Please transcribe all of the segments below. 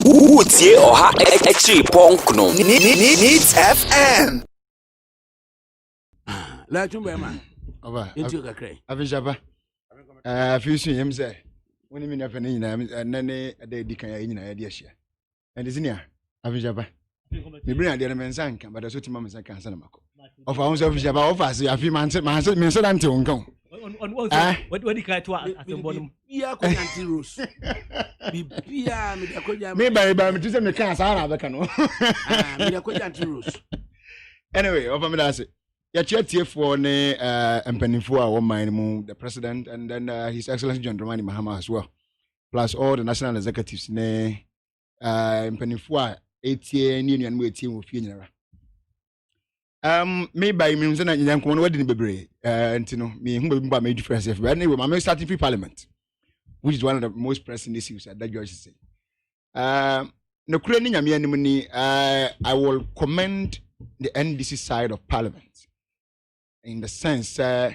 Utie oha extra punk no. Needs FM. La chumba man. Ova. Into kakre. Avijaba. Fisu yem say. When me na fani na nane ade dikan ya nyina ya de ahia. And isinia Avijaba. Me bring ade na mensanka but so tima mensanka ansa na mako. Ofa won so Avijaba ofa se afi man se dante wonkan. What do you call to at the bottom? Yeah, ko anti rose. Bibia me da ko jam. Me ba me tuse me kan sa na beka no. Me da ko anti rose. Anyway, ofa me da say. Ya tie for ne empanifo a wo man mu the president and then his excellency John Dramani Mahama as well. Plus all the national executives ne empanifo a etie ni nuan mu etie wo fie nyara. Me by me nso na nyanko no wadi ni bebre ntino me hu ba me difference if but anyway my starting free parliament which is one of the most pressing issues that George say no kure ni nyame anim ni I will commend the NDC side of parliament in the sense the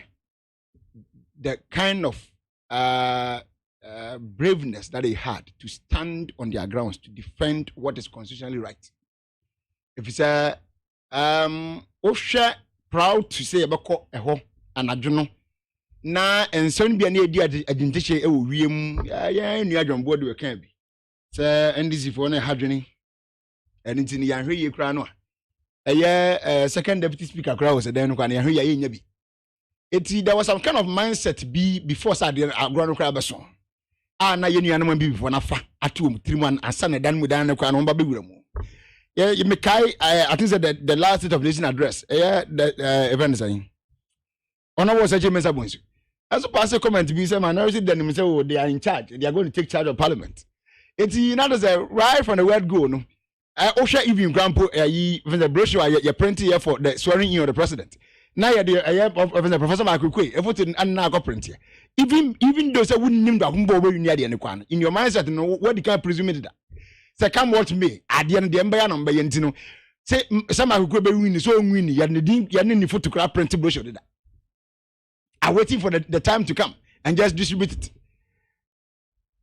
kind of braveness that they had to stand on their grounds to defend what is constitutionally right. If it's Osha proud to say about eho anadwono na enson bia na edi aginteche e wo wiem ya nua dwonbo de we kan bi se NDC for na hadwene enti ni ya hwe ye kra no second deputy speaker kra was then no kwa na ya hwe ya nya bi eti there was some kind of mindset be before sad agro no kra beso na ye nua no man bi before na fa atom trimu ansa na dan mu dan kwa no ba bewura mu. Yeah, you make I think that the last State of Nation address. The event is saying. Honor was such a mess up. As a pastor comment to be some man, I see them say, oh, they are in charge. They are going to take charge of Parliament. It's not as a right from the word go. No, Osha even grandpa, the brochure you're printing here for the swearing in of the president. Now you're the Professor Michael Quay, everything and now go print here. Even those that wouldn't name the humble in your mindset, no, what you can presume it. Say come watch me at the end the embassy number yentino say some who be win so win ya ni photograph print brochure that are waiting for the time to come and just distribute it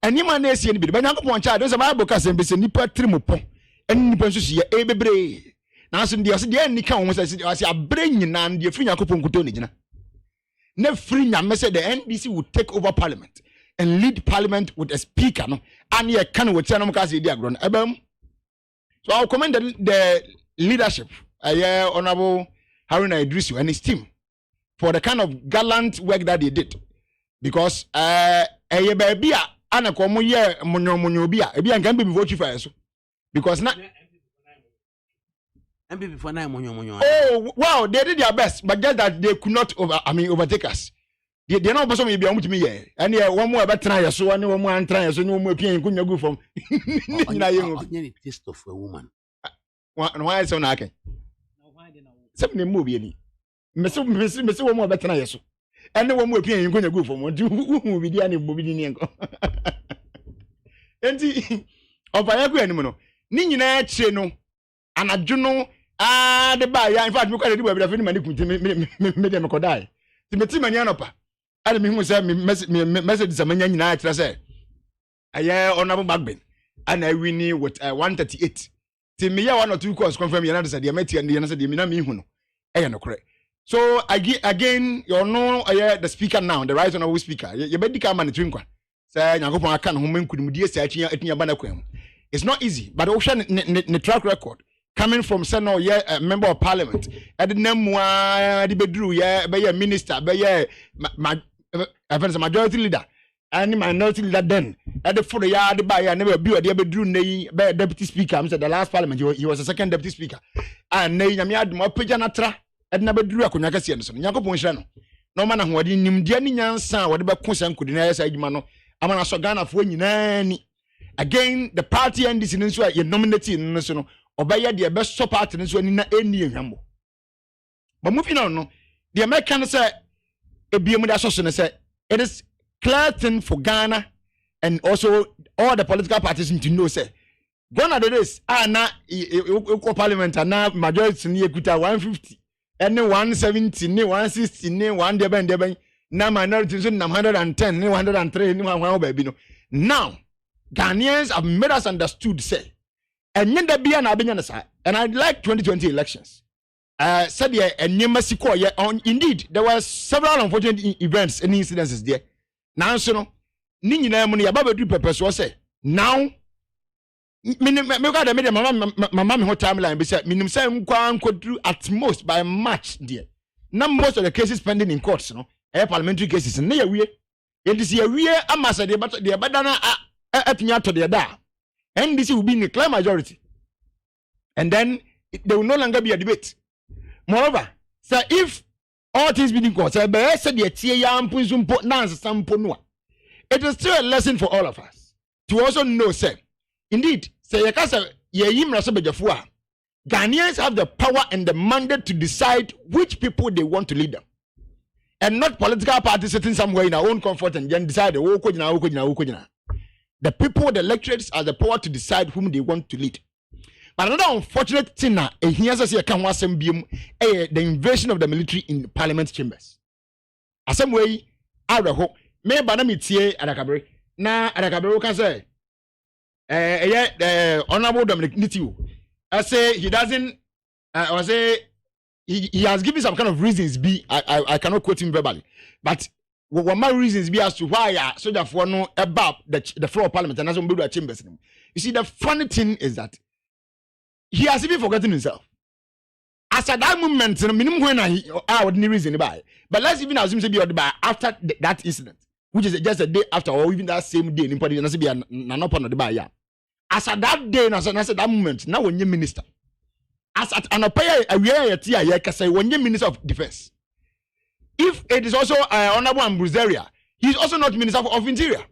and you man see anybody but yankopon cha don say bible ka say be say nipa trimopo en nipa nso so ye bebre na so de se ni kan wo say abre nyina de free yankopon kuto ne gina na free nyame say the NDC will take over parliament and lead parliament with a speaker no and ye can with no case dey agron ebem. So I'll commend the leadership honorable Haruna Idrisu and his team for the kind of gallant work that they did because ye baby ana komo ye monyo bia e bia nkan be vote for so because na MPP for na monyo. Oh wow, they did their best but just that they could not overtake us. They no person be amutimi ye and ye one more betra ye so and one more antra ye so no more pien kunya gu from na ye ngo any taste of a woman why so na ake some ne mo bi ani mese one more betra ye so and one more pien kunya gu from hu bi dia ne bo bi ni enko enti ofa ya gu anim no ni nyina akire no anadwo no de ba ya in fact me kwa de ba bi da fe ni mani kunti me de me kodai ti meti mani anopa ale me hu say me message samanya nyina akira say aye honorable Bagben and I win with 138 ti me ya one or two calls confirm yana say de meti and yana say de me na me hu no no correct. So again you know the speaker now the right honorable speaker you be dika man twinkwa say Nyankopon aka no ho mankudumdie say atinya bana kwam. It's not easy but o hwe ne track record coming from Senate, a member of parliament, at the name the bedroom, be a minister, be a majority leader, and minority leader then. At the foot of yard by I never be a bedroom, deputy speaker. I'm said the last parliament, he was a second deputy speaker. And nay, I had more pijanatra, and never drew a Kunakasian, Yakopon. No man who didn't nim Dianian son, whatever Kunsan could deny say, Mano, I'm on a sogana for any. Again, the party and this in your nominating national. Obaya the best so part in so ni na eni ehwambo but moving on no the American say e biemu da so say it is clear thing for Ghana and also all the political parties to know say Ghana do this na equal parliament na majority ni ekuta 150 and 170 ni 160 ni 1 deben na minority so na 110 ni 103 ni 1 baby no now Ghanaians have made us understood say and yenda bia na abenya na and I like 2020 elections. Said yeah, and Yemasiko, yeah, on indeed there were several unfortunate events and incidences there. Now, so no, Nini money about do purpose was say now. Me got the media, my mom, her timeline, beside minimum saying could do at most by March, dear. Now, most of the cases pending in courts, no, parliamentary cases, and near we, it is a real ambassador, but the Badana at Yato de Da. NDC will be in the clear majority. And then there will no longer be a debate. Moreover, so if all things being in court, it is still a lesson for all of us to also know, say, indeed, say, Ghanaians have the power and the mandate to decide which people they want to lead them. And not political parties sitting somewhere in our own comfort and then decide, the people, the electorates, have the power to decide whom they want to lead. But another unfortunate thing now, here's the invasion of the military in the parliament chambers. As some way, I hope, me banamitie adakabre. Na adakabre can say, Honorable Dominic Nitiu. I say he doesn't. I say he has given some kind of reasons. I cannot quote him verbally, but what my reasons be as to why so therefore no above the floor of parliament and as we build chambers. You see, the funny thing is that he has even forgotten himself. As at that moment, minimum when I would need reason by. But let's even assume to be by after that incident, which is just a day after, or even that same day in party, and be an open the buy. As at that day, as at that moment, now when you minister, as at an appear a year, can say when you minister of defense. If it is also Honorable Ambroseria, he is also not Minister of Interior.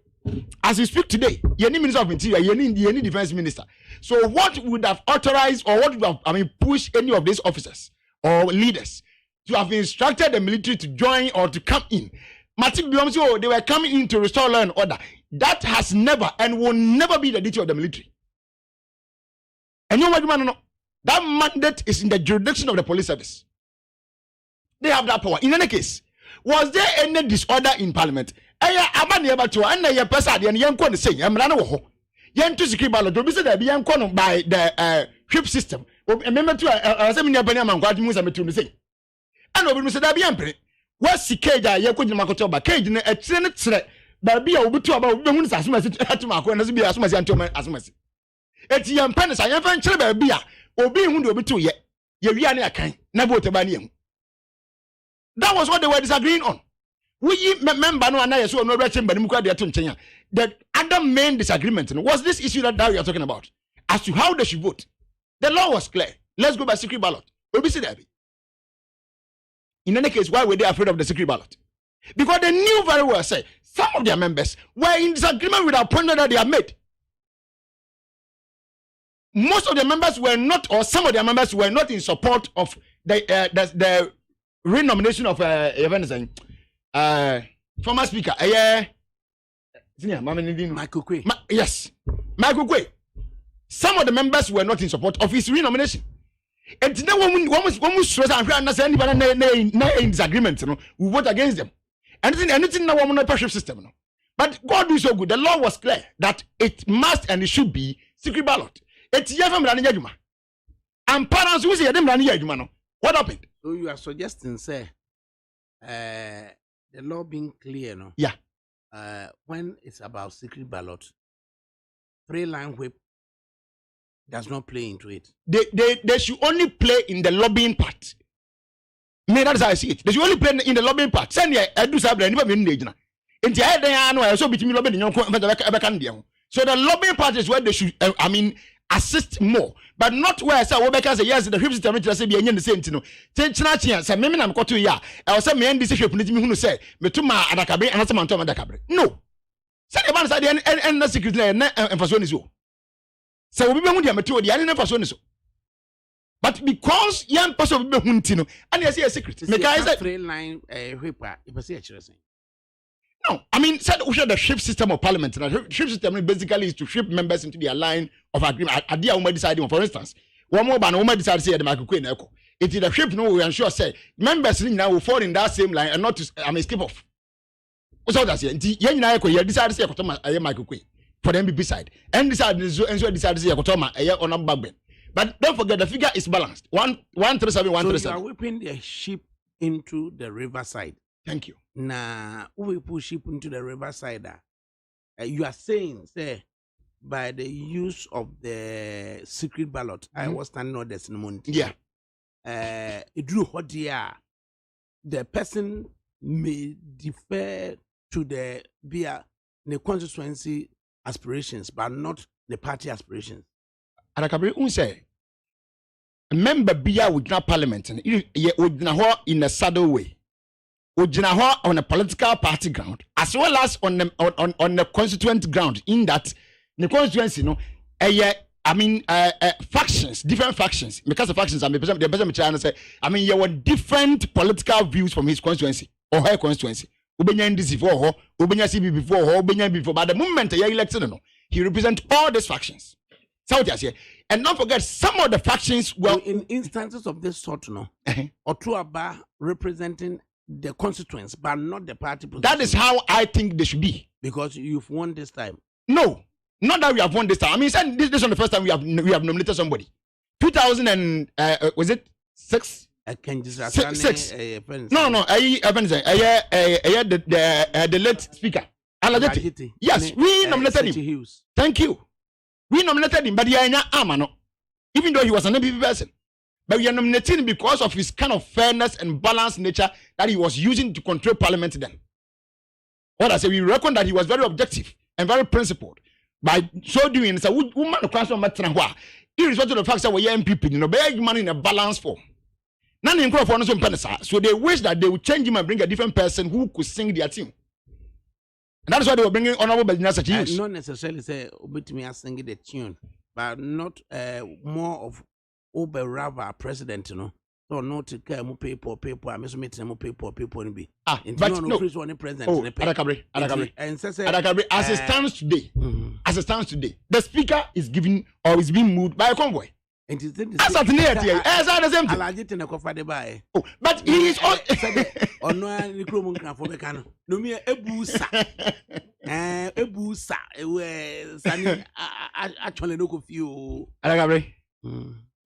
As we speak today, you need Minister of Interior, you need Defense Minister. So what would have authorized or what would have, pushed any of these officers or leaders to have instructed the military to join or to come in? They were coming in to restore law and order. That has never and will never be the duty of the military. And you know what, that mandate is in the jurisdiction of the police service. They have that power. In any case, was there any disorder in parliament? By the whip system. Remember to what's the cage? I could Makotoba cage in a train. Baby, I will be to about women's as much as Marco and as much as much. It's young pennies. I have a baby. Or being who will be too yet. You're kind. Never to buy him. That was what they were disagreeing on. We remember no and I saw no writing but the other main disagreement was this issue that we are talking about as to how they should vote. The law was clear. Let's go by secret ballot. In any case, why were they afraid of the secret ballot? Because they knew very well, say, some of their members were in disagreement with the appointment that they have made. Most of the members were not, or some of their members were not in support of the renomination of former speaker, Michael Quay. Yes, Michael Quay. Some of the members were not in support of his renomination. And then when we stress and understand anybody in disagreement, we vote against them. Anything now woman pressure system. But God is so good. The law was clear that it must and it should be secret ballot. It's Yafam Ranijuma. And parents who say them Ranijuma. What happened? So you are suggesting, say, the law being clear, no? Yeah. When it's about secret ballot, three-line whip does not play into it. They should only play in the lobbying part. Me, that's how I see it. They should only play in the lobbying part. Send here, I do something. Never been there. In the end, I know I saw between lobbying. So the lobbying part is where they should. Assist more, but not where I say Webeka say yes, the whip system is say be the same thing. Say say me am koto ya. I was say me NDC whip ni me hunu say me tuma adakabe and say man tuma adakabe. No. Say the man say the and secret na emfaso ni so. Say obi be hu dia meto dia na emfaso ni so. But because young person be hu ntino, and you say a secret. Me guys say three line whip if say a say. No, I mean, said we should the ship system of parliament. The ship system basically is to ship members into their line of agreement. Idea woman deciding, for instance, one more ban woman decided to say the Michael Quay Echo. It is the ship no we ensure say members now will fall in that same line and not to skip off. What's all that say? Yen na Echo, you decided to say Michael Quay. for the MPP side. And decide to say on a bag. But don't forget the figure is balanced. 137, 137. So you are whipping the sheep into the riverside. Thank you. Now, we push sheep into the riverside. You are saying, say, by the use of the secret ballot, I was standing on this moment. Yeah. It drew hot here. The person may defer to the constituency aspirations, but not the party aspirations. Arakabri unse member bia within parliament in a saddle way. On a political party ground as well as on the constituent ground, in that the constituency factions, different factions, because of factions say you want different political views from his constituency or her constituency. Ubenya NDC before, Ubenya CB before, Ubenya before, but the moment you elected, he represents all these factions. And don't forget, some of the factions were in instances of this sort, Otuaba representing the constituents, but not the party position. That is how I think they should be. Because you've won this time. No, not that we have won this time. I mean, this is not the first time we have nominated somebody. 2000 and was it 6? 6. No. The late speaker. Alajeti. Yes, we nominated him. Thank you. We nominated him, but he ain't no. Even though he was an MPP person. But we are nominating him because of his kind of fairness and balanced nature that he was using to control parliament then. What I say, we reckon that he was very objective and very principled. By so doing, it's a woman of class irrespective of the fact that we are MPP, beg money in a balanced form. None in crowd for so they wish that they would change him and bring a different person who could sing their team. And that's why they were bringing Honorable Bedina such use. Not necessarily say me singing the tune, but not more of Rava president, So not to care more people, I miss meeting more people and be. But no, president. As it stands today, the speaker is giving or is being moved by a convoy. And it's the same. But he is all. Or no, Nicromun for the canon. No, me a boosa. Actually, look of you.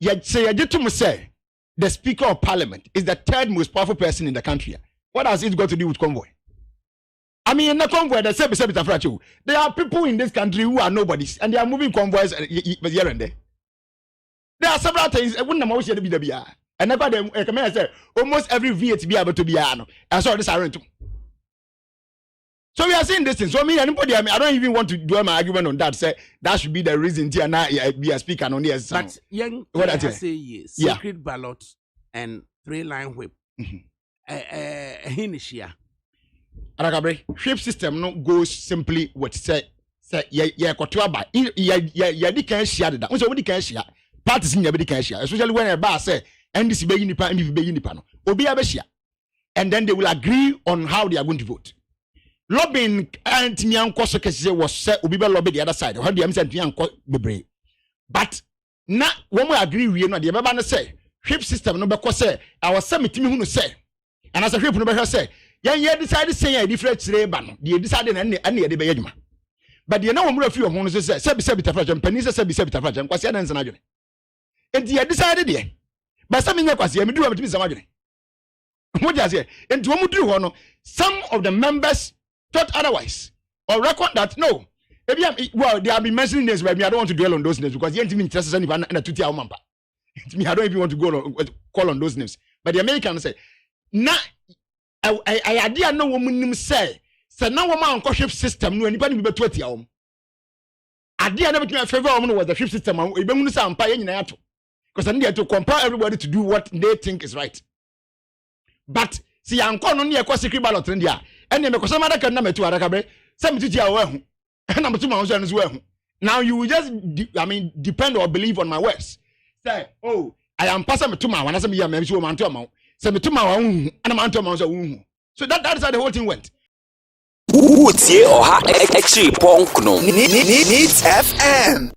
Yet say, I did to say, the Speaker of Parliament is the third most powerful person in the country. What has it got to do with convoy? I mean, in the convoy, there are people in this country who are nobodies, and they are moving convoys here and there. There are several things. I wouldn't know to be the and never them. I say almost every V8 be able to be and so this are too. So we are saying this thing. So anybody, I don't even want to do my argument on that. Say that should be the reason to now be a speaker on here. But young, what I say, secret ballot and 3-line whip. Hinishia. Arakabre whip system no goes simply with say kotoa ba di kan share that. So we can share. Parties in every can share, especially when a bar say NDC be nipa, MPP be nipa no. Obi abeshia, and then they will agree on how they are going to vote. Lobbying and Timian Kosokese was said Obi be lobby the other side. How do you understand Timian Bebre? But now when we agree, we know the Baba say whip system no because say our summit who say, and as a whip no say, yeah decided say a different ban. They decided and the Bayama. But you know, a few of them say, Sebita Penisa Sebita Fragem, was an answer. And he decided there. But some in the Quasi, do have to be some argument. What does it? And to Mudu, some of the members thought otherwise. Or record that no. Well, they have been mentioning this, but I don't want to dwell on those names because you ain't even interested in a 2 hour mamba. I don't even want to call on those names. But the Americans say, nah, I idea no woman say, so now woman on system, no anybody be 20 hours. Idea never to favor was the ship system, and we don't say because I need to compel everybody to do what they think is right. But see, I'm calling on the secret ballot in India, and then because some other can number 2 Arakabe, 72 hours, and number 2 months as well. Now you will just, depend or believe on my words. Say, oh, I am passing to my one as a mere man to amount to amount. Send me to my own, and amount to amount. So that is how the whole thing went. Utie oha exi ponkno. Needs FM.